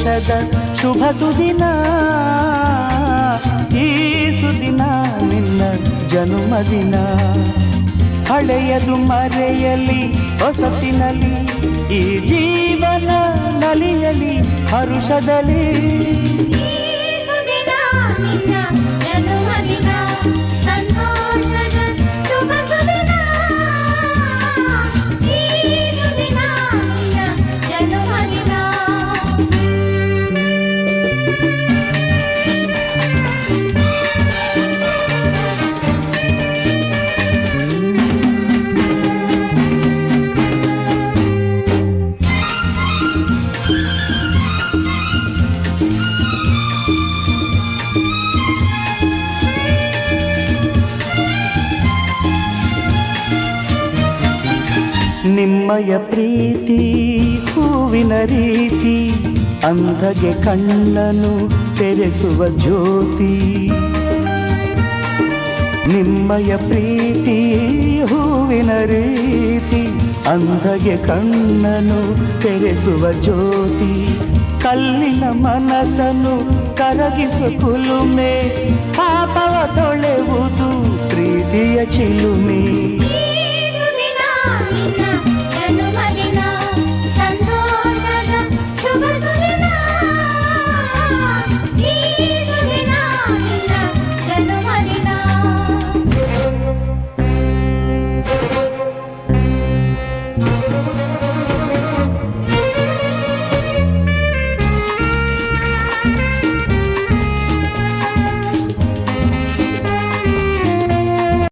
ಸಂತೋಷದ ಶುಭ ಸುದಿನ, ಈ ಸುದಿನ ನಿನ್ನ ಜನ್ಮದಿನ. ಹಳೆಯದು ಮರೆಯಲಿ ಹೊಸತಿನಲ್ಲಿ, ಈ ಜೀವನ ನಲಿಯಲಿ ಹರುಷದಲ್ಲಿ. ನಿಮ್ಮಯ ಪ್ರೀತಿ ಹೂವಿನ ರೀತಿ, ಅಂಧಗೆ ಕಣ್ಣನು ತೆರೆಸುವ ಜ್ಯೋತಿ. ನಿಮ್ಮಯ ಪ್ರೀತಿ ಹೂವಿನ ರೀತಿ, ಅಂಧಗೆ ಕಣ್ಣನು ತೆರೆಸುವ ಜ್ಯೋತಿ. ಕಲ್ಲಿನ ಮನಸ್ಸನ್ನು ಕರಗಿಸುವ ಕುಲುಮೆ, ಪಾಪವ ತೊಳೆವುದು ಪ್ರೀತಿಯ ಚಿಲುಮೆ.